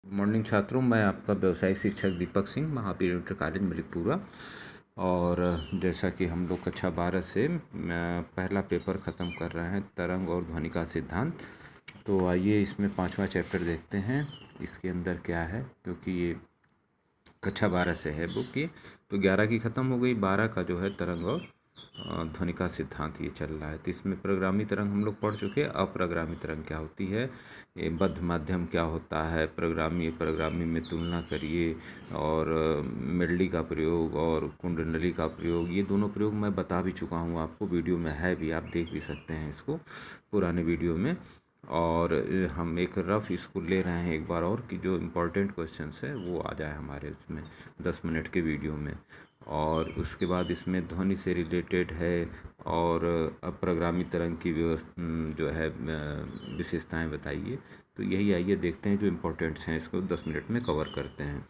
Morning छात्रों, मैं आपका व्यवसायिक शिक्षक दीपक सिंह, महावीर इंटर कॉलेज मलिकपुरा। और जैसा कि हम लोग कक्षा 12 से पहला पेपर ख़त्म कर रहे हैं, तरंग और ध्वनि का सिद्धांत। तो आइए इसमें 5वां चैप्टर देखते हैं इसके अंदर क्या है, क्योंकि ये कक्षा 12 से है बुक ये। तो 11 की ख़त्म हो गई, 12 का जो है तरंग और ध्वनि का सिद्धांत ये चल रहा है। तो इसमें प्रगामी तरंग हम लोग पढ़ चुके हैं। अप्रगामी तरंग क्या होती है, ये बद्ध माध्यम क्या होता है, प्रगामी में तुलना करिए, और मेलडी का प्रयोग और कुंडली का प्रयोग, ये दोनों प्रयोग मैं बता भी चुका हूँ आपको, वीडियो में है भी, आप देख भी सकते हैं इसको पुराने वीडियो में। और हम एक रफ़ इसको ले रहे हैं एक बार और, कि जो इम्पोर्टेंट क्वेश्चंस है वो आ जाए हमारे उसमें 10 मिनट के वीडियो में। और उसके बाद इसमें ध्वनि से रिलेटेड है और अप्रगामी तरंग की जो है विशेषताएं बताइए। तो यही आइए देखते हैं जो इम्पोर्टेंट्स हैं, इसको 10 मिनट में कवर करते हैं।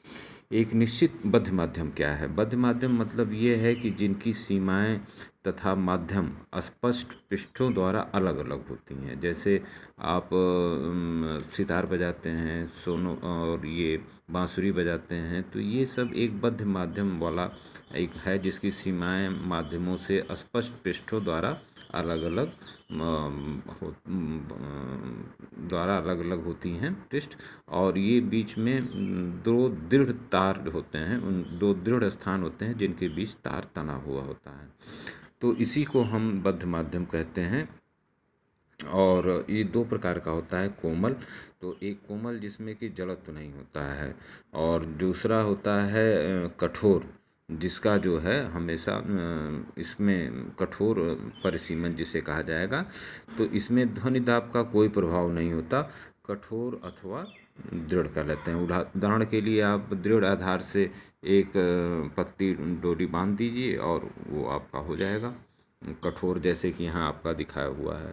एक निश्चित बद्ध माध्यम क्या है? बद्ध माध्यम मतलब ये है कि जिनकी सीमाएं तथा माध्यम स्पष्ट पृष्ठों द्वारा अलग अलग होती हैं। जैसे आप सितार बजाते हैं, सोनो और ये बांसुरी बजाते हैं, तो ये सब एक बद्ध माध्यम वाला एक है, जिसकी सीमाएं माध्यमों से स्पष्ट पृष्ठों द्वारा अलग अलग अलग अलग होती हैं पृष्ठ। और ये बीच में दो दृढ़ तार होते हैं, उन दो दृढ़ स्थान होते हैं जिनके बीच तार तना हुआ होता है। तो इसी को हम बद्ध माध्यम कहते हैं। और ये दो प्रकार का होता है। कोमल, तो एक कोमल जिसमें कि जड़त्व नहीं होता है, और दूसरा होता है कठोर, जिसका जो है हमेशा इसमें कठोर परिसीमन जिसे कहा जाएगा। तो इसमें ध्वनि दाब का कोई प्रभाव नहीं होता, कठोर अथवा दृढ़ कर लेते हैं। उदाहरण के लिए आप दृढ़ आधार से एक पत्ती डोरी बांध दीजिए और वो आपका हो जाएगा कठोर, जैसे कि यहाँ आपका दिखाया हुआ है।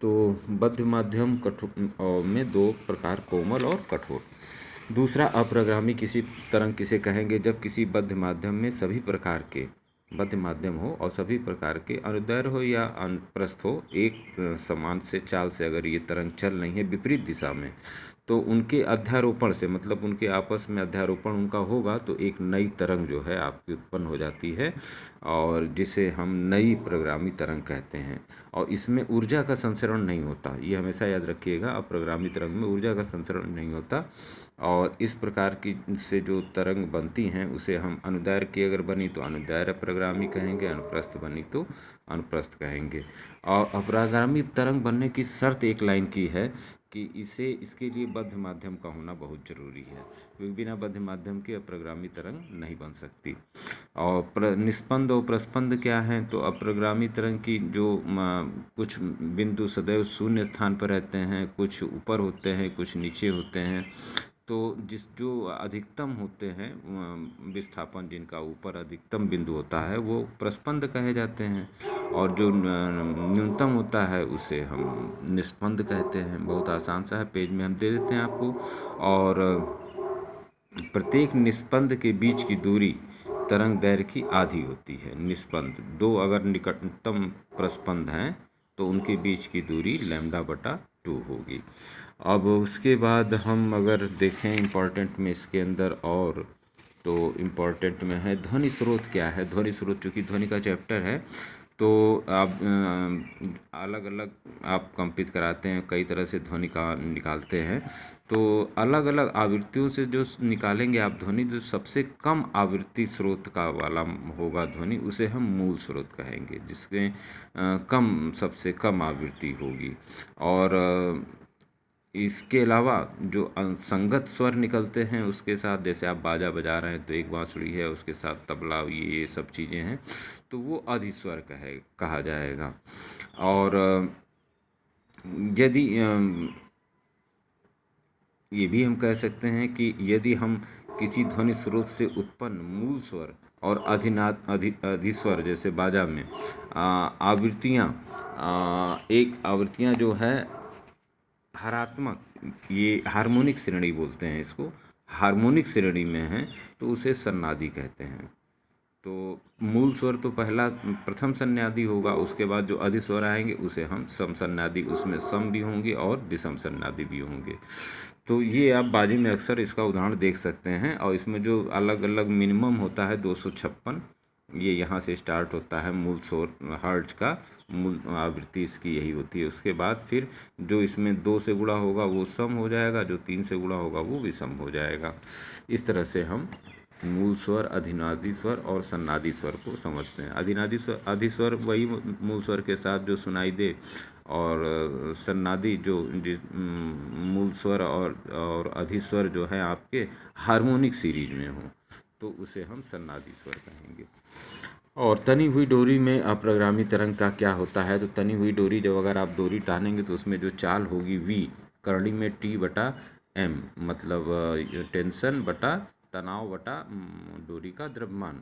तो बद्ध माध्यम कठोर में दो प्रकार, कोमल और कठोर। दूसरा अप्रगामी किसी तरंग किसे कहेंगे? जब किसी बद्ध माध्यम में सभी प्रकार के बद्ध माध्यम हो और सभी प्रकार के अनुदैर्घ्य हो या अनुप्रस्थ हो, एक समान से चाल से अगर ये तरंग चल रही है विपरीत दिशा में, तो उनके अध्यारोपण से, मतलब उनके आपस में अध्यारोपण उनका होगा, तो एक नई तरंग जो है आपकी उत्पन्न हो जाती है, और जिसे हम नई प्रगामी तरंग कहते हैं। और इसमें ऊर्जा का संचरण नहीं होता, ये हमेशा याद रखिएगा। अप्रगामी तरंग में ऊर्जा का संचरण नहीं होता, और इस प्रकार की से जो तरंग बनती हैं उसे हम अनुदैर्घ्य की अगर बनी तो अनुदैर्घ्य प्रगामी कहेंगे, अनुप्रस्थ बनी तो अनुप्रस्थ कहेंगे। और अप्रगामी तरंग बनने की शर्त एक लाइन की है कि इसके लिए बद्ध माध्यम का होना बहुत ज़रूरी है, क्योंकि बिना बद्ध माध्यम के अप्रगामी तरंग नहीं बन सकती। और निस्पंद और प्रस्पंद क्या है? तो अप्रगामी तरंग की जो कुछ बिंदु सदैव शून्य स्थान पर रहते हैं, कुछ ऊपर होते हैं, कुछ नीचे होते हैं। तो जो अधिकतम होते हैं विस्थापन, जिनका ऊपर अधिकतम बिंदु होता है, वो प्रस्पंद कहे जाते हैं, और जो न्यूनतम होता है उसे हम निस्पंद कहते हैं। बहुत आसान सा है, पेज में हम दे देते हैं आपको। और प्रत्येक निस्पंद के बीच की दूरी तरंग दैर्घ्य की आधी होती है। निस्पंद दो अगर निकटतम प्रस्पंद हैं तो उनके बीच की दूरी λ/2 होगी। अब उसके बाद हम अगर देखें इम्पॉर्टेंट में इसके अंदर, और तो इम्पॉर्टेंट में है ध्वनि स्रोत क्या है। ध्वनि स्रोत, चूँकि ध्वनि का चैप्टर है, तो आप अलग अलग आप कंपित कराते हैं, कई तरह से ध्वनि का निकालते हैं। तो अलग अलग आवृत्तियों से जो निकालेंगे आप ध्वनि, जो सबसे कम आवृत्ति स्रोत का वाला होगा ध्वनि, उसे हम मूल स्रोत कहेंगे, जिसके सबसे कम आवृत्ति होगी। और इसके अलावा जो संगत स्वर निकलते हैं उसके साथ, जैसे आप बाजा बजा रहे हैं तो एक बांसुरी है, उसके साथ तबला, ये सब चीज़ें हैं, तो वो अधिस्वर कहा जाएगा। और यदि ये भी हम कह सकते हैं कि यदि हम किसी ध्वनि स्रोत से उत्पन्न मूल स्वर और अधिस्वर, जैसे बाजा में आवृत्तियाँ, एक आवृत्तियाँ जो है हरात्मक, ये हार्मोनिक श्रेणी बोलते हैं इसको, हार्मोनिक श्रेणी में है, तो उसे सन्नादी कहते हैं। तो मूल स्वर तो प्रथम सन्नादी होगा, उसके बाद जो अधिस्वर आएंगे उसे हम सम सन्नादी, उसमें सम भी होंगे और विषम सन्नादी भी होंगे। तो ये आप बाजी में अक्सर इसका उदाहरण देख सकते हैं। और इसमें जो अलग अलग मिनिमम होता है 256, ये यहाँ से स्टार्ट होता है मूल शोर हर्ट्ज का, मूल आवृत्ति इसकी यही होती है। उसके बाद फिर जो इसमें 2 से गुणा होगा वो सम हो जाएगा, जो 3 से गुणा होगा वो विषम हो जाएगा। इस तरह से हम मूल स्वर, अधिनादि स्वर और सन्नादि स्वर को समझते हैं। अधिस्वर वही मूल स्वर के साथ जो सुनाई दे, और सन्नादि जो मूल स्वर और अधिस्वर जो है आपके हार्मोनिक सीरीज में हो, तो उसे हम सन्नादि स्वर कहेंगे। और तनी हुई डोरी में अप्रगामी तरंग का क्या होता है? तो तनी हुई डोरी जब अगर आप डोरी टानेंगे तो उसमें जो चाल होगी वी, करणी में टी बटा एम, मतलब टेंशन बटा तनाव बटा डोरी का द्रव्यमान।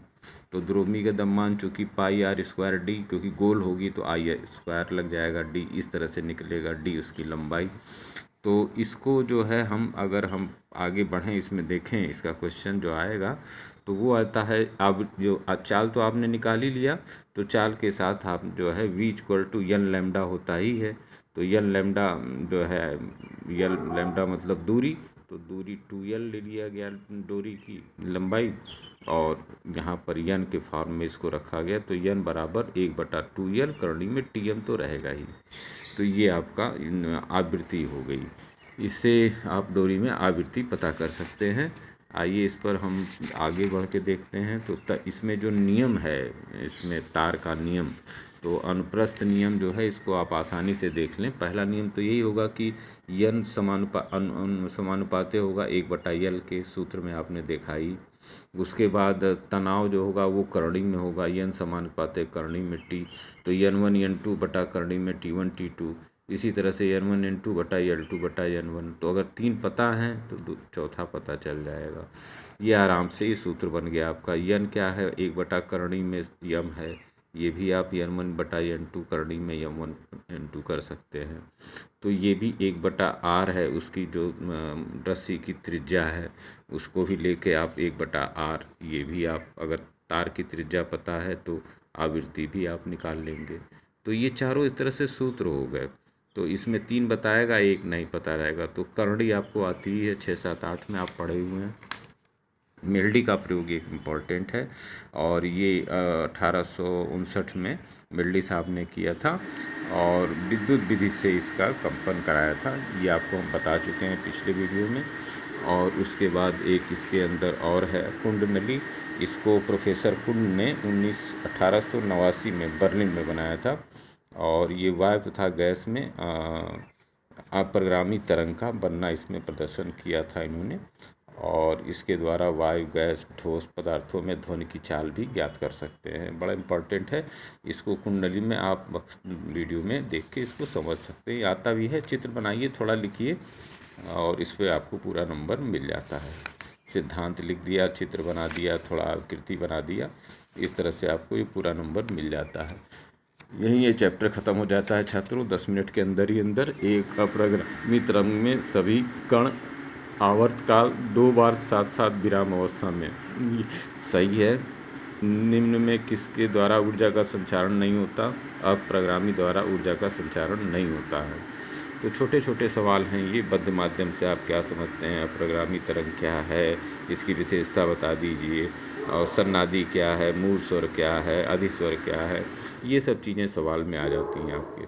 तो द्रोमी का द्रव्यमान चूँकि पाई आर स्क्वायर डी, क्योंकि गोल होगी तो आई स्क्वायर लग जाएगा डी, इस तरह से निकलेगा डी उसकी लंबाई। तो इसको जो है हम अगर हम आगे बढ़ें, इसमें देखें इसका क्वेश्चन जो आएगा तो वो आता है, अब जो चाल तो आपने निकाल ही लिया, तो चाल के साथ आप जो है v equal to n lambda होता ही है। तो एन लैम्डा जो है, एल लैम्डा मतलब दूरी, तो दूरी 2l ले लिया गया डोरी की लंबाई, और यहाँ पर एन के फॉर्म में इसको रखा गया। तो एन बराबर 1/2l, करणी में टीएम तो रहेगा ही। तो ये आपका आवृत्ति हो गई। इससे आप डोरी में आवृत्ति पता कर सकते हैं। आइए इस पर हम आगे बढ़ के देखते हैं। तो इसमें जो नियम है, इसमें तार का नियम, तो अनुप्रस्थ नियम जो है इसको आप आसानी से देख लें। पहला नियम तो यही होगा कि यन समानुपाते होगा 1/l के, सूत्र में आपने देखा ही। उसके बाद तनाव जो होगा वो करणी में होगा, यन समानुपाते करणी में टी, तो n1 n2 बटा करणी में t1 t2। इसी तरह से n1 n2 बटा l2 बटा n1। तो अगर 3 पता हैं तो चौथा पता चल जाएगा। ये आराम से ये सूत्र बन गया आपका। n क्या है? 1 करणी में यम है, ये भी आप n1 बटा n2 करणी में m1 n2 कर सकते हैं। तो ये भी 1/r है, उसकी जो रस्सी की त्रिज्या है उसको भी लेके आप 1/r, ये भी आप अगर तार की त्रिज्या पता है तो आवृत्ति भी आप निकाल लेंगे। तो ये चारों इस तरह से सूत्र हो गए। तो इसमें 3 बताएगा, 1 नहीं पता रहेगा। तो करणी आपको आती ही है, 6, 7, 8 में आप पढ़े हुए हैं। मेलडी का प्रयोग एक इम्पॉर्टेंट है, और ये 1859 में मेलडी साहब ने किया था, और विद्युत विधि से इसका कंपन कराया था। ये आपको हम बता चुके हैं पिछले वीडियो में। और उसके बाद एक इसके अंदर और है कुंडली, इसको प्रोफेसर कुंड ने 1889 में बर्लिन में बनाया था, और ये वायु तथा गैस में अप्रगामी तरंग का बनना इसमें प्रदर्शन किया था इन्होंने। और इसके द्वारा वायु, गैस, ठोस पदार्थों में ध्वनि की चाल भी ज्ञात कर सकते हैं। बड़ा इम्पोर्टेंट है, इसको कुंडली में आप वीडियो में देख के इसको समझ सकते हैं। आता भी है, चित्र बनाइए, थोड़ा लिखिए, और इस पर आपको पूरा नंबर मिल जाता है। सिद्धांत लिख दिया, चित्र बना दिया, थोड़ा आकृति बना दिया, इस तरह से आपको ये पूरा नंबर मिल जाता है। यही ये चैप्टर ख़त्म हो जाता है छात्रों। 10 मिनट के अंदर ही अंदर एक अप्रगामी तरंग में सभी कण आवर्तकाल 2 बार साथ साथ विराम अवस्था में, सही है। निम्न में किसके द्वारा ऊर्जा का संचारण नहीं होता? अप्रगामी द्वारा ऊर्जा का संचारण नहीं होता है। तो छोटे छोटे सवाल हैं ये। बद्ध माध्यम से आप क्या समझते हैं? अप्रगामी तरंग क्या है, इसकी विशेषता बता दीजिए। और सन्नादि क्या है, मूल स्वर क्या है, अधिस्वर क्या है, ये सब चीज़ें सवाल में आ जाती हैं आपके।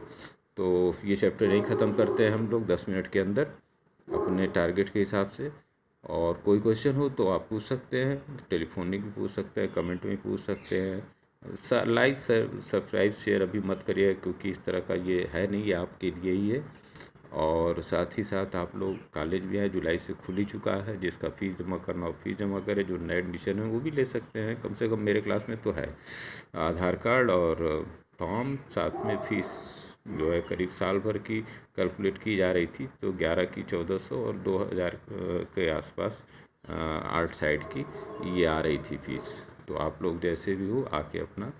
तो ये चैप्टर नहीं ख़त्म करते हैं हम लोग 10 मिनट के अंदर अपने टारगेट के हिसाब से। और कोई क्वेश्चन हो तो आप पूछ सकते हैं, टेलीफोनिक भी पूछ सकते हैं, कमेंट में पूछ सकते हैं। लाइक सब्सक्राइब शेयर अभी मत करिए, क्योंकि इस तरह का ये है नहीं, ये आपके लिए ही है। और साथ ही साथ आप लोग, कॉलेज भी है, जुलाई से खुल ही चुका है, जिसका फ़ीस जमा करना हो फीस जमा करें, जो नए एडमिशन है वो भी ले सकते हैं। कम से कम मेरे क्लास में तो है आधार कार्ड और फॉर्म, साथ में फ़ीस जो है करीब साल भर की कैलकुलेट की जा रही थी, तो 11 की 1400 और 2000 के आसपास आर्ट साइड की ये आ रही थी फीस। तो आप लोग जैसे भी हो आके अपना,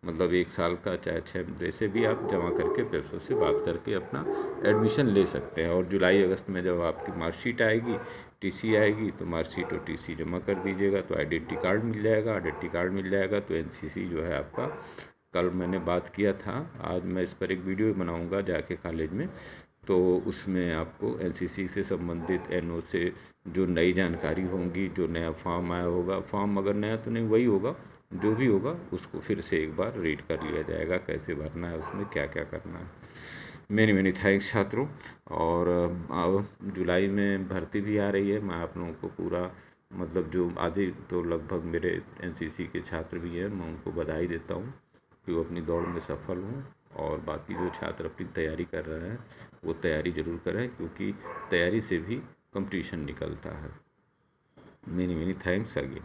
मतलब 1 साल का चाहे 6 जैसे भी आप जमा करके प्रोफेसर से बात करके अपना एडमिशन ले सकते हैं। और जुलाई अगस्त में जब आपकी मार्कशीट आएगी, टीसी आएगी, तो मार्कशीट और टीसी जमा कर दीजिएगा, तो आइडेंटिटी कार्ड मिल जाएगा। आइडेंटिटी कार्ड मिल जाएगा तो एनसीसी जो है आपका, कल मैंने बात किया था, आज मैं इस पर एक वीडियो बनाऊंगा जाके कॉलेज में, तो उसमें आपको एनसीसी से संबंधित एनओ से जो नई जानकारी होंगी, जो नया फॉर्म आया होगा, फॉर्म अगर नया तो नहीं वही होगा, जो भी होगा उसको फिर से एक बार रीड कर लिया जाएगा, कैसे भरना है, उसमें क्या क्या करना है। मेनी मेनी थैंक्स छात्रों। और जुलाई में भर्ती भी आ रही है। मैं आप लोगों को पूरा मतलब जो आधे तो लगभग मेरे एनसीसी के छात्र भी हैं, मैं उनको बधाई देता हूँ कि वो अपनी दौड़ में सफल हों। और बाकी जो छात्र अपनी तैयारी कर रहे हैं वो तैयारी ज़रूर करें, क्योंकि तैयारी से भी कंपटीशन निकलता है। Many many thanks again.